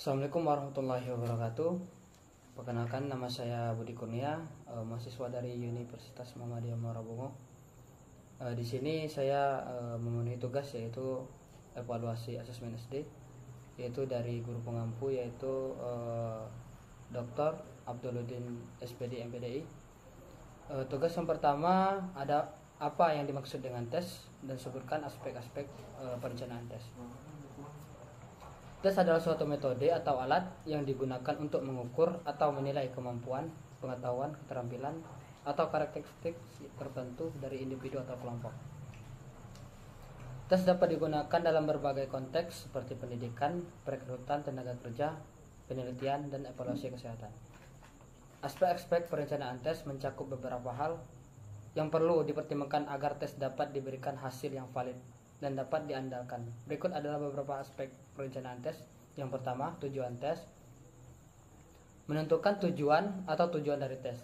Assalamualaikum warahmatullahi wabarakatuh. Perkenalkan, nama saya Budi Kurnia, mahasiswa dari Universitas Muhammadiyah Muara Bungo. Di sini saya memenuhi tugas yaitu evaluasi asesmen SD, yaitu dari guru pengampu yaitu Dr. Abduluddin SPD MPDI. Tugas yang pertama ada apa yang dimaksud dengan tes dan sebutkan aspek-aspek perencanaan tes. Tes adalah suatu metode atau alat yang digunakan untuk mengukur atau menilai kemampuan, pengetahuan, keterampilan, atau karakteristik tertentu dari individu atau kelompok. Tes dapat digunakan dalam berbagai konteks seperti pendidikan, perekrutan tenaga kerja, penelitian, dan evaluasi kesehatan. Aspek-aspek perencanaan tes mencakup beberapa hal yang perlu dipertimbangkan agar tes dapat diberikan hasil yang valid dan dapat diandalkan. Berikut adalah beberapa aspek perencanaan tes. Yang pertama, tujuan tes. Menentukan tujuan atau tujuan dari tes.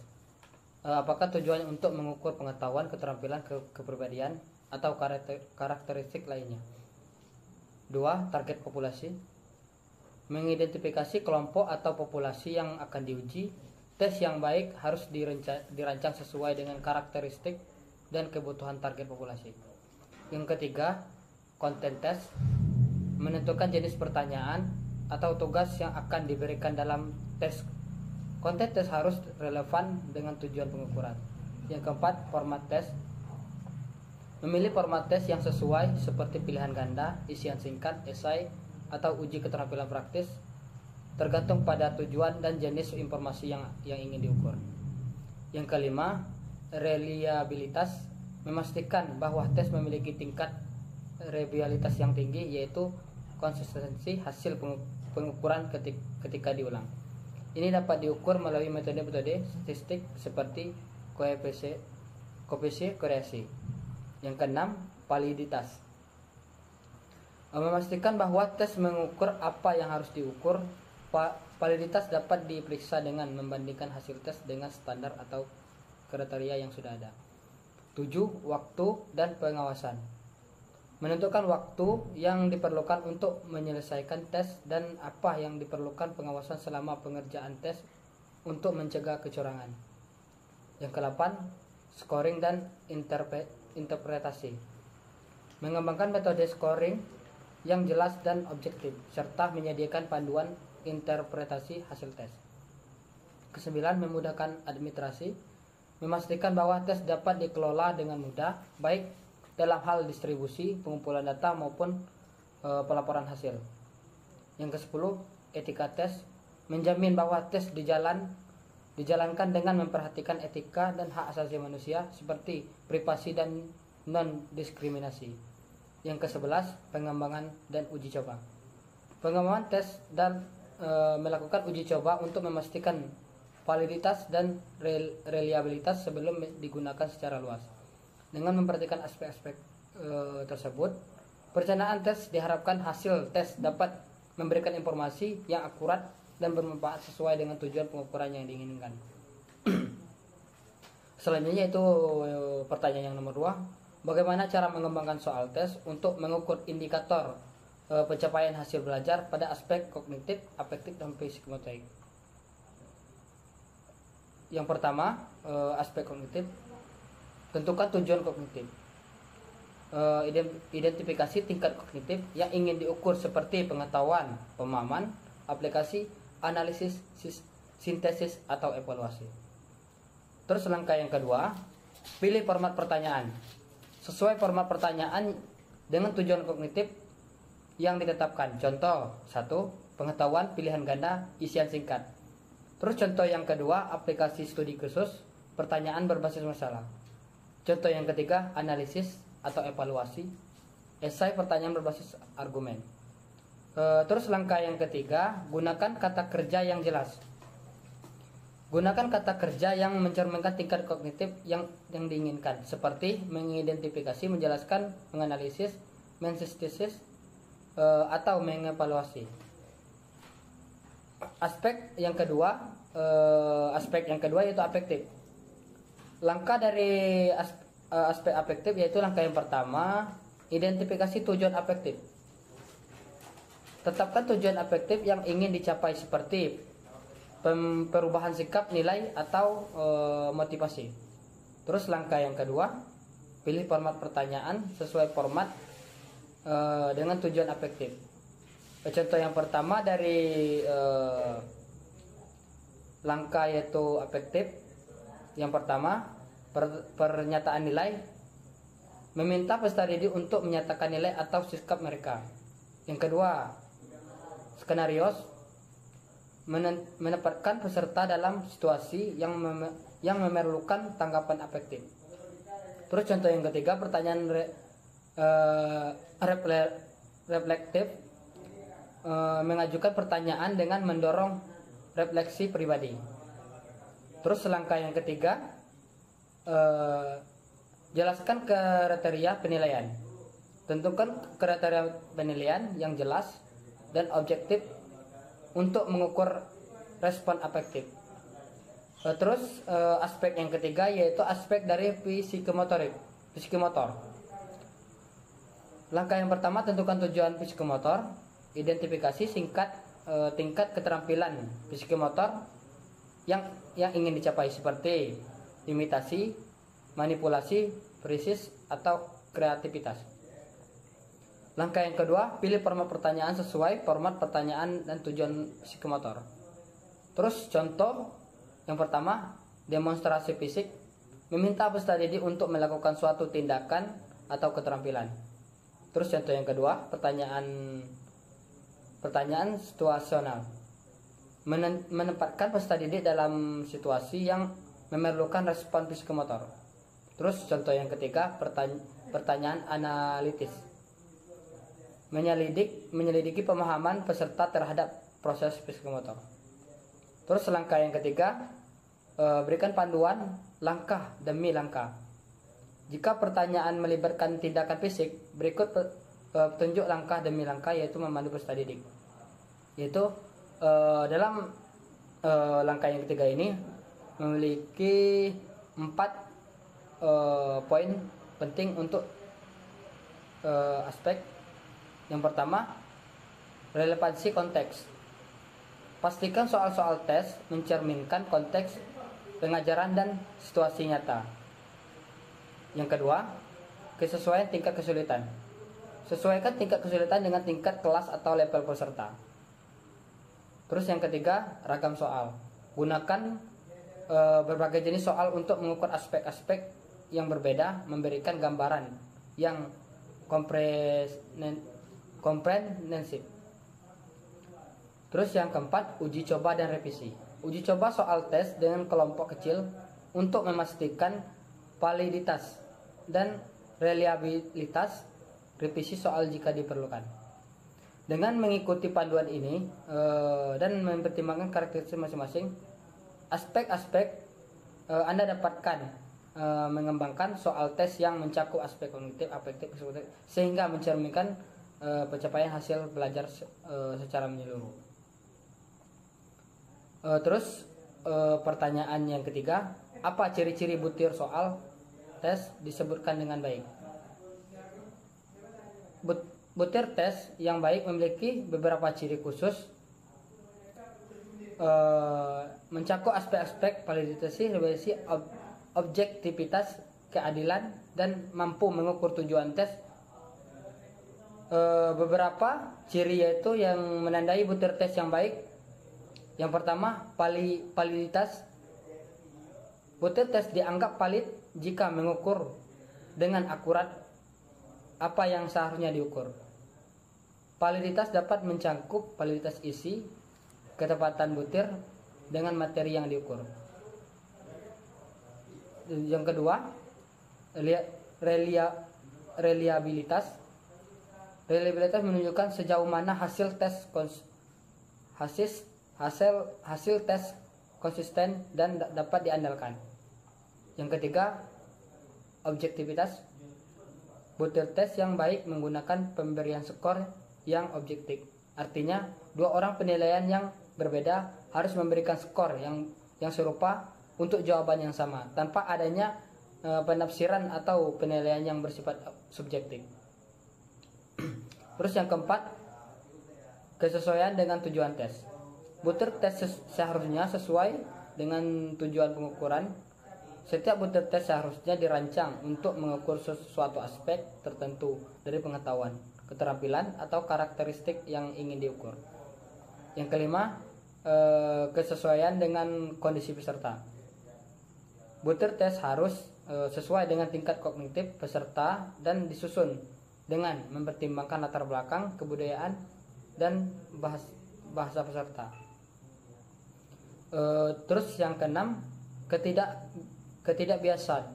Apakah tujuannya untuk mengukur pengetahuan, keterampilan, kepribadian, atau karakteristik lainnya. 2. Target populasi. Mengidentifikasi kelompok atau populasi yang akan diuji. Tes yang baik harus dirancang sesuai dengan karakteristik dan kebutuhan target populasi. Yang ketiga, konten tes. Menentukan jenis pertanyaan atau tugas yang akan diberikan dalam tes. Konten tes harus relevan dengan tujuan pengukuran. Yang keempat, format tes. Memilih format tes yang sesuai seperti pilihan ganda, isian singkat, esai, atau uji keterampilan praktis, tergantung pada tujuan dan jenis informasi yang ingin diukur. Yang kelima, reliabilitas. Memastikan bahwa tes memiliki tingkat reliabilitas yang tinggi, yaitu konsistensi hasil pengukuran ketika diulang. Ini dapat diukur melalui metode-metode statistik seperti koefisien korelasi. Yang keenam, validitas. Memastikan bahwa tes mengukur apa yang harus diukur. Validitas dapat diperiksa dengan membandingkan hasil tes dengan standar atau kriteria yang sudah ada. 7. Waktu dan pengawasan. Menentukan waktu yang diperlukan untuk menyelesaikan tes dan apa yang diperlukan pengawasan selama pengerjaan tes untuk mencegah kecurangan. Yang ke-8, scoring dan interpretasi. Mengembangkan metode scoring yang jelas dan objektif serta menyediakan panduan interpretasi hasil tes. Ke-9, memudahkan administrasi. Memastikan bahwa tes dapat dikelola dengan mudah, baik dalam hal distribusi, pengumpulan data maupun pelaporan hasil. Yang ke-10, etika tes. Menjamin bahwa tes dijalankan dengan memperhatikan etika dan hak asasi manusia seperti privasi dan non-diskriminasi. Yang ke-11, pengembangan dan uji coba. Pengembangan tes dan melakukan uji coba untuk memastikan validitas dan reliabilitas sebelum digunakan secara luas. Dengan memperhatikan aspek-aspek tersebut, perencanaan tes diharapkan hasil tes dapat memberikan informasi yang akurat dan bermanfaat sesuai dengan tujuan pengukuran yang diinginkan. Selanjutnya itu pertanyaan yang nomor 2. Bagaimana cara mengembangkan soal tes untuk mengukur indikator pencapaian hasil belajar pada aspek kognitif, afektif, dan psikomotorik. Yang pertama, aspek kognitif. Tentukan tujuan kognitif. Identifikasi tingkat kognitif yang ingin diukur seperti pengetahuan, pemahaman, aplikasi, analisis, sintesis, atau evaluasi. Terus langkah yang kedua, pilih format pertanyaan. Sesuai format pertanyaan dengan tujuan kognitif yang ditetapkan. Contoh 1, pengetahuan pilihan ganda, isian singkat. Terus contoh yang kedua, aplikasi studi khusus, pertanyaan berbasis masalah. Contoh yang ketiga, analisis atau evaluasi, esai, pertanyaan berbasis argumen. Terus langkah yang ketiga, gunakan kata kerja yang jelas. Gunakan kata kerja yang mencerminkan tingkat kognitif yang diinginkan, seperti mengidentifikasi, menjelaskan, menganalisis, mensintesis, atau mengevaluasi. Aspek yang kedua yaitu afektif. Langkah dari aspek afektif yaitu langkah yang pertama, identifikasi tujuan afektif. Tetapkan tujuan afektif yang ingin dicapai seperti perubahan sikap, nilai, atau motivasi. Terus langkah yang kedua, pilih format pertanyaan sesuai format dengan tujuan afektif. Contoh yang pertama dari langkah yaitu afektif. Yang pertama, pernyataan nilai, meminta peserta didik untuk menyatakan nilai atau sikap mereka. Yang kedua, skenario, menempatkan peserta dalam situasi yang memerlukan tanggapan afektif. Terus contoh yang ketiga, pertanyaan reflektif, mengajukan pertanyaan dengan mendorong refleksi pribadi. Terus langkah yang ketiga, jelaskan kriteria penilaian. Tentukan kriteria penilaian yang jelas dan objektif untuk mengukur respon afektif. Terus aspek yang ketiga yaitu aspek dari psikomotor. Langkah yang pertama, tentukan tujuan psikomotor, identifikasi tingkat keterampilan psikomotor yang ingin dicapai seperti imitasi, manipulasi, presis, atau kreativitas. Langkah yang kedua, pilih format pertanyaan sesuai format pertanyaan dan tujuan psikomotor. Terus contoh yang pertama, demonstrasi fisik, meminta peserta didik untuk melakukan suatu tindakan atau keterampilan. Terus contoh yang kedua, pertanyaan situasional, menempatkan peserta didik dalam situasi yang memerlukan respon psikomotor. Terus contoh yang ketiga, pertanyaan analitis, menyelidiki pemahaman peserta terhadap proses psikomotor. Terus langkah yang ketiga, berikan panduan langkah demi langkah. Jika pertanyaan melibatkan tindakan fisik, berikut petunjuk langkah demi langkah yaitu memandu peserta didik. Yaitu dalam langkah yang ketiga ini memiliki 4 poin penting untuk aspek. Yang pertama, relevansi konteks. Pastikan soal-soal tes mencerminkan konteks pengajaran dan situasi nyata. Yang kedua, kesesuaian tingkat kesulitan. Sesuaikan tingkat kesulitan dengan tingkat kelas atau level peserta. Terus yang ketiga, ragam soal. Gunakan berbagai jenis soal untuk mengukur aspek-aspek yang berbeda, memberikan gambaran yang komprehensif. Terus yang keempat, uji coba dan revisi. Uji coba soal tes dengan kelompok kecil untuk memastikan validitas dan reliabilitas. Revisi soal jika diperlukan. Dengan mengikuti panduan ini dan mempertimbangkan karakteristik masing-masing aspek-aspek, Anda dapatkan mengembangkan soal tes yang mencakup aspek kognitif, afektif, sehingga mencerminkan pencapaian hasil belajar secara menyeluruh. Terus pertanyaan yang ketiga, apa ciri-ciri butir soal tes disebutkan dengan baik? Butir tes yang baik memiliki beberapa ciri khusus, mencakup aspek-aspek validitas, relevansi, objektivitas, keadilan, dan mampu mengukur tujuan tes. Beberapa ciri yaitu yang menandai butir tes yang baik. Yang pertama, validitas. Butir tes dianggap valid jika mengukur dengan akurat apa yang seharusnya diukur. Validitas dapat mencakup validitas isi, ketepatan butir dengan materi yang diukur. Yang kedua, reliabilitas. Reliabilitas menunjukkan sejauh mana hasil tes konsisten dan dapat diandalkan. Yang ketiga, objektivitas. Butir tes yang baik menggunakan pemberian skor yang objektif. Artinya, dua orang penilaian yang berbeda harus memberikan skor yang serupa untuk jawaban yang sama, tanpa adanya penafsiran atau penilaian yang bersifat subjektif. Terus yang keempat, kesesuaian dengan tujuan tes. Butir tes seharusnya sesuai dengan tujuan pengukuran. Setiap butir tes seharusnya dirancang untuk mengukur sesuatu aspek tertentu dari pengetahuan, keterampilan, atau karakteristik yang ingin diukur. Yang kelima, kesesuaian dengan kondisi peserta. Butir tes harus sesuai dengan tingkat kognitif peserta dan disusun dengan mempertimbangkan latar belakang, kebudayaan, dan bahasa peserta. Terus yang keenam, ketidakbiasaan.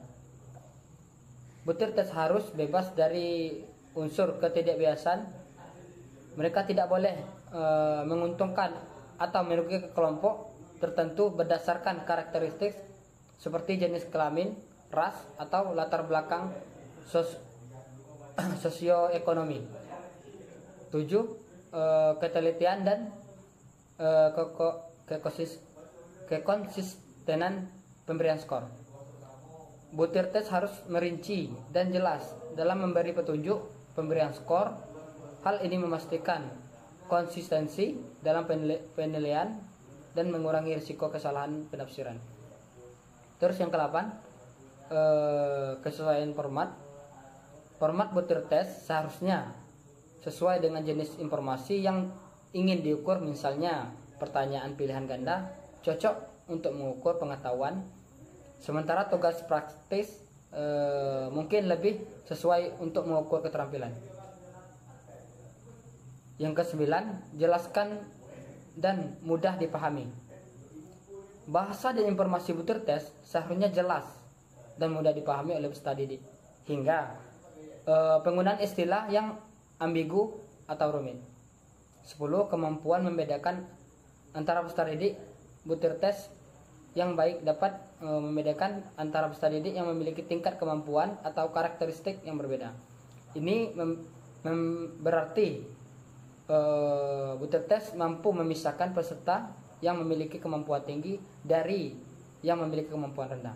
Butir tes harus bebas dari unsur ketidakbiasaan. Mereka tidak boleh menguntungkan atau merugikan kelompok tertentu berdasarkan karakteristik seperti jenis kelamin, ras, atau latar belakang sosioekonomi. 7. Ketelitian dan kekonsistenan pemberian skor. Butir tes harus merinci dan jelas dalam memberi petunjuk pemberian skor. Hal ini memastikan konsistensi dalam penilaian dan mengurangi risiko kesalahan penafsiran. Terus yang ke-8, kesesuaian format. Format butir tes seharusnya sesuai dengan jenis informasi yang ingin diukur, misalnya pertanyaan pilihan ganda cocok untuk mengukur pengetahuan, sementara tugas praktis mungkin lebih sesuai untuk mengukur keterampilan. Yang ke-9, jelaskan dan mudah dipahami. Bahasa dan informasi butir tes seharusnya jelas dan mudah dipahami oleh peserta didik, hingga penggunaan istilah yang ambigu atau rumit. 10. Kemampuan membedakan antara peserta didik. Butir tes yang baik dapat membedakan antara peserta didik yang memiliki tingkat kemampuan atau karakteristik yang berbeda. Ini berarti butir tes mampu memisahkan peserta yang memiliki kemampuan tinggi dari yang memiliki kemampuan rendah.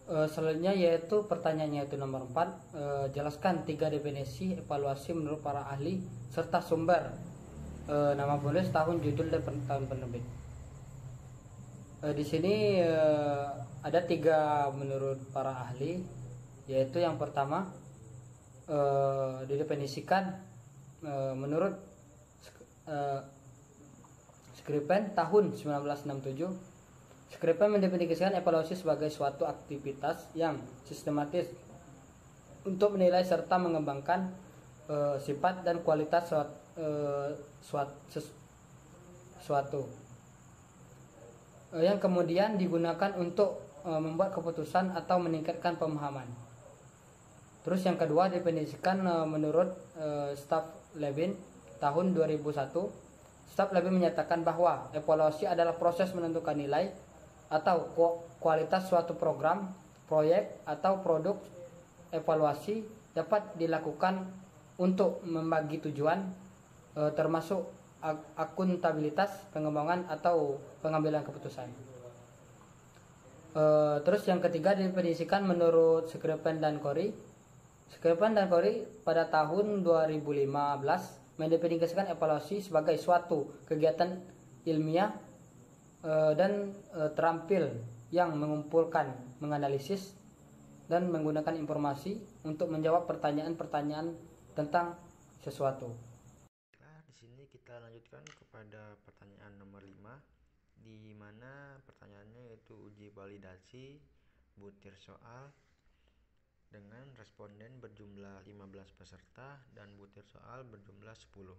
Selanjutnya yaitu pertanyaannya, yaitu nomor 4. Jelaskan 3 definisi evaluasi menurut para ahli serta sumber, nama penulis, tahun, judul, dan tahun penerbit. Di sini ada 3 menurut para ahli, yaitu yang pertama didefinisikan menurut Skripen tahun 1967. Skripen mendefinisikan evaluasi sebagai suatu aktivitas yang sistematis untuk menilai serta mengembangkan sifat dan kualitas suatu yang kemudian digunakan untuk membuat keputusan atau meningkatkan pemahaman. Terus yang kedua definisikan menurut Staff-Levin tahun 2001. Staff-Levin menyatakan bahwa evaluasi adalah proses menentukan nilai atau kualitas suatu program, proyek, atau produk. Evaluasi dapat dilakukan untuk membagi tujuan, termasuk akuntabilitas, pengembangan, atau pengambilan keputusan. Terus yang ketiga definisikan menurut Skripen dan Corey. Skripen dan Corey pada tahun 2015 mendefinisikan evaluasi sebagai suatu kegiatan ilmiah dan terampil yang mengumpulkan, menganalisis, dan menggunakan informasi untuk menjawab pertanyaan-pertanyaan tentang sesuatu. Nah, di sini kita lanjutkan kepada pertanyaan nomor 5, di mana pertanyaannya yaitu uji validasi butir soal dengan responden berjumlah 15 peserta dan butir soal berjumlah 10.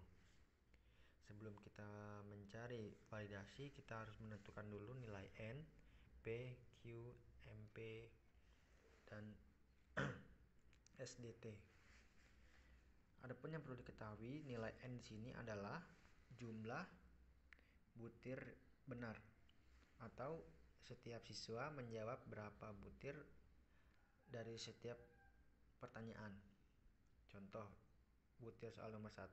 Sebelum kita mencari validasi, kita harus menentukan dulu nilai N, P, Q, MP, dan SDT. Adapun yang perlu diketahui, nilai N di sini adalah jumlah butir benar, atau setiap siswa menjawab berapa butir dari setiap pertanyaan. Contoh, butir soal nomor 1,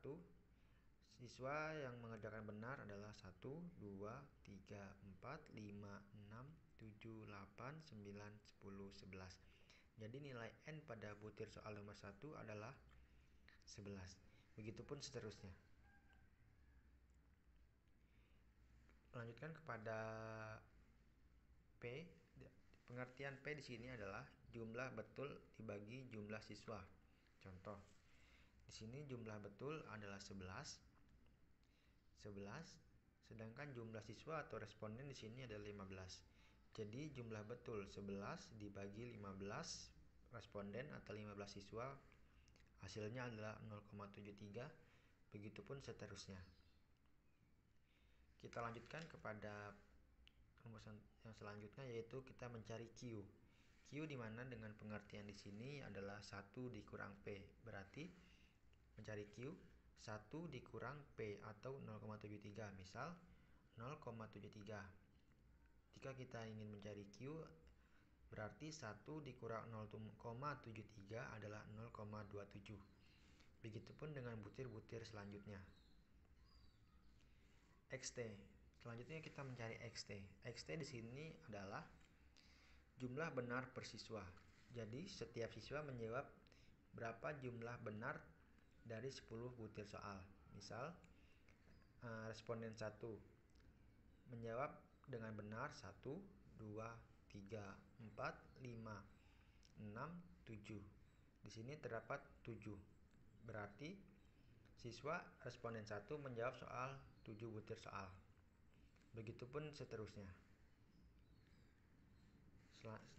siswa yang mengerjakan benar adalah 1, 2, 3, 4, 5, 6, 7, 8, 9, 10, 11. Jadi nilai N pada butir soal nomor 1 adalah 11. Begitupun seterusnya. lanjutkan kepada P. Pengertian P di sini adalah jumlah betul dibagi jumlah siswa. Contoh, di sini jumlah betul adalah 11, sedangkan jumlah siswa atau responden di sini adalah 15. Jadi jumlah betul 11 dibagi 15 responden atau 15 siswa, hasilnya adalah 0,73, begitupun seterusnya. Kita lanjutkan kepada rumusan yang selanjutnya, yaitu kita mencari Q. Q di mana dengan pengertian di sini adalah 1 dikurang P. Berarti mencari Q 1 dikurang P atau 0,73. Misal 0,73. Jika kita ingin mencari Q, berarti 1 dikurang 0,73 adalah 0,27. Begitupun dengan butir-butir selanjutnya. XT. Selanjutnya kita mencari XT. XT di sini adalah jumlah benar per siswa. Jadi setiap siswa menjawab berapa jumlah benar dari 10 butir soal. Misal responden 1 menjawab dengan benar 1, 2, 3, 4, 5, 6, 7. Di sini terdapat 7. Berarti siswa responden 1 menjawab soal 7 butir soal. Begitupun seterusnya.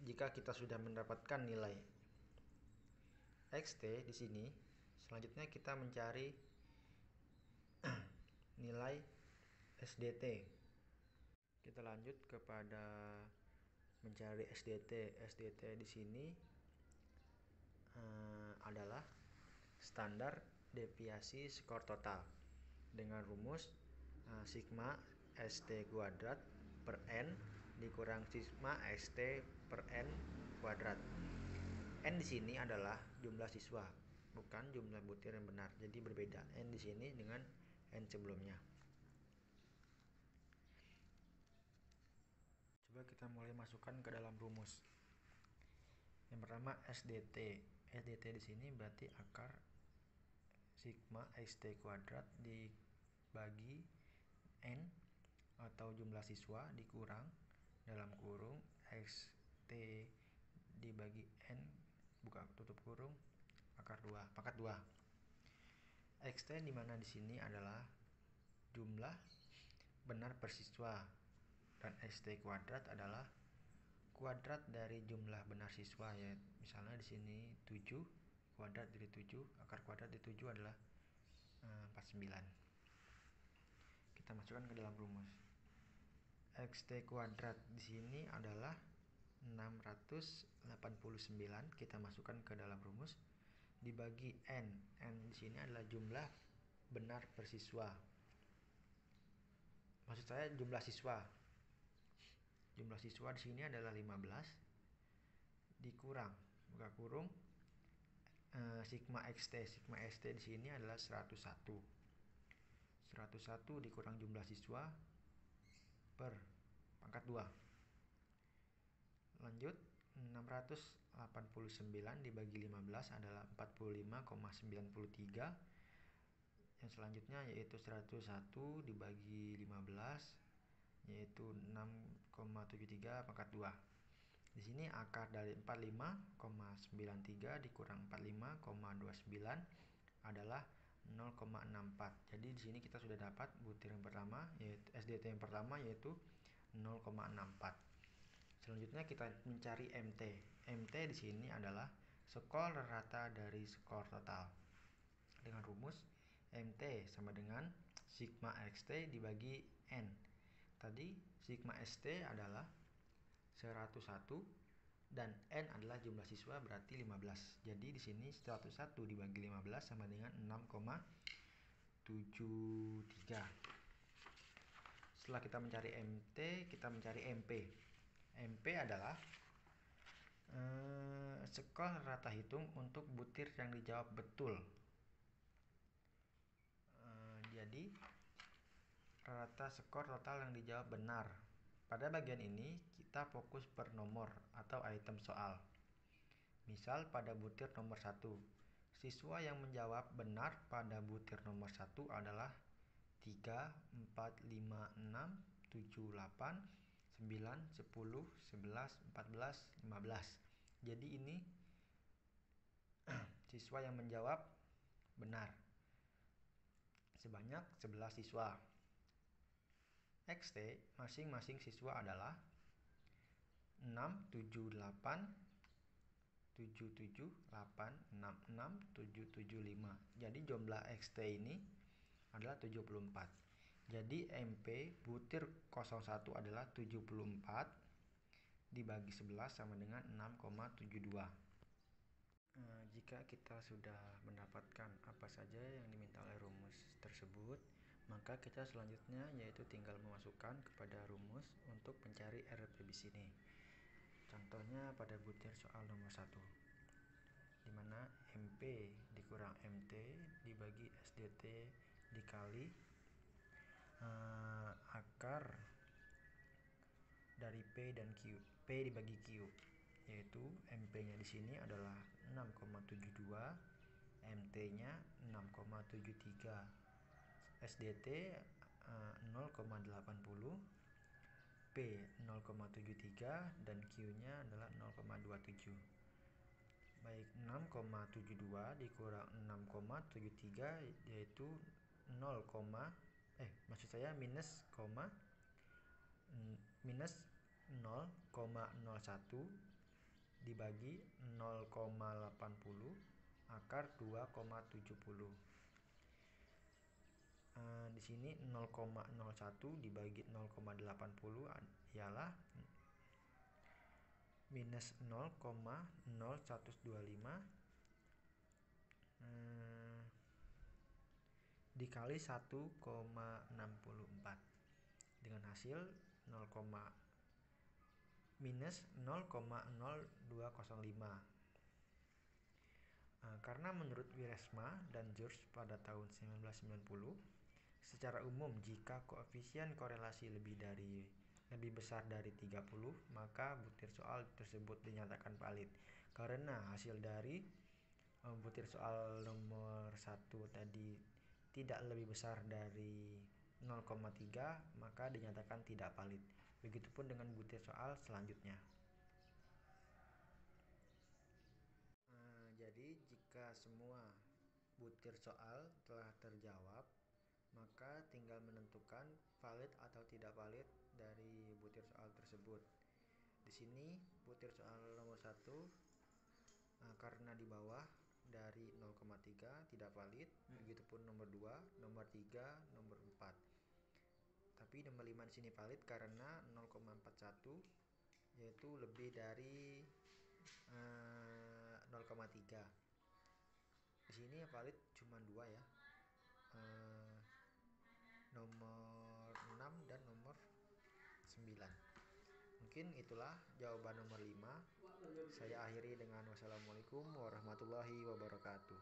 Jika kita sudah mendapatkan nilai XT di sini, selanjutnya kita mencari nilai SDT. Kita lanjut kepada mencari SDT. SDT di sini adalah standar deviasi skor total dengan rumus sigma ST kuadrat per N dikurang sigma ST per N kuadrat. N di sini adalah jumlah siswa, bukan jumlah butir yang benar. Jadi berbeda N di sini dengan N sebelumnya. Coba kita mulai masukkan ke dalam rumus. Yang pertama SDT. SDT di sini berarti akar sigma ST kuadrat dibagi N atau jumlah siswa dikurang dalam kurung XT dibagi N buka tutup kurung akar 2 pangkat 2. XT di mana di sini adalah jumlah benar per siswa dan ST kuadrat adalah kuadrat dari jumlah benar siswa, ya misalnya di sini 7 kuadrat dari 7, akar kuadrat dari 7 adalah 49. Kita masukkan ke dalam rumus. XT kuadrat di sini adalah 689, kita masukkan ke dalam rumus, dibagi N. N di sini adalah jumlah benar per siswa. Maksud saya jumlah siswa. Jumlah siswa di sini adalah 15 dikurang buka kurung sigma XT. Sigma XT di sini adalah 101. 101 dikurang jumlah siswa per pangkat 2. Lanjut, 689 dibagi 15 adalah 45,93. Yang selanjutnya yaitu 101 dibagi 15 yaitu 6,73 pangkat 2. Di sini akar dari 45,93 dikurang 45,29 adalah 0,64. Jadi di sini kita sudah dapat butir yang pertama, yaitu SDT yang pertama, yaitu 0,64. Selanjutnya kita mencari MT. MT di sini adalah skor rata dari skor total. Dengan rumus MT sama dengan sigma XT dibagi N. Tadi sigma ST adalah 101 dan N adalah jumlah siswa berarti 15. Jadi di sini 101 dibagi 15 sama dengan 6,73. Setelah kita mencari MT, kita mencari MP. MP adalah skor rata hitung untuk butir yang dijawab betul. Jadi rata skor total yang dijawab benar. Pada bagian ini kita fokus per nomor atau item soal. Misal pada butir nomor 1, siswa yang menjawab benar pada butir nomor 1 adalah 3, 4, 5, 6, 7, 8, 9, 10, 11, 14, 15. Jadi ini siswa yang menjawab benar sebanyak 11 siswa. XT masing-masing siswa adalah 6, 7, 8, 7, 7, 8, 6, 6, 7, 7, 5. Jadi jumlah XT ini adalah 74. Jadi MP butir 01 adalah 74 dibagi 11 sama dengan 6,72. Jika kita sudah mendapatkan apa saja yang diminta oleh rumus tersebut, maka kita selanjutnya yaitu tinggal memasukkan kepada rumus untuk mencari RP di sini. Contohnya pada butir soal nomor 1, di mana MP dikurang MT dibagi SDT dikali akar dari P dan Q, P dibagi Q, yaitu MP-nya di sini adalah 6,72, MT-nya 6,73, SDT 0,80, P 0,73 dan Q-nya adalah 0,27. Baik, 6,72 dikurang 6,73 yaitu minus 0,01 dibagi 0,80 akar 2,70. Di sini 0,01 dibagi 0,80 ialah minus 0,0125 dikali 1,64 dengan hasil minus 0,0205. Karena menurut Wiersma dan George pada tahun 1990, secara umum jika koefisien korelasi lebih besar dari 30, maka butir soal tersebut dinyatakan valid. Karena hasil dari butir soal nomor 1 tadi tidak lebih besar dari 0,3, maka dinyatakan tidak valid. Begitupun dengan butir soal selanjutnya. Jadi jika semua butir soal telah terjawab, maka tinggal menentukan valid atau tidak valid dari butir soal tersebut. Di sini butir soal nomor 1 karena di bawah dari 0,3 tidak valid, begitupun nomor 2, nomor 3, nomor 4. Tapi nomor 5 di sini valid karena 0,41 yaitu lebih dari 0,3. Di sini yang valid cuma 2 ya. Nomor 6 dan nomor 9. Mungkin itulah jawaban nomor 5. Saya akhiri dengan wassalamualaikum warahmatullahi wabarakatuh.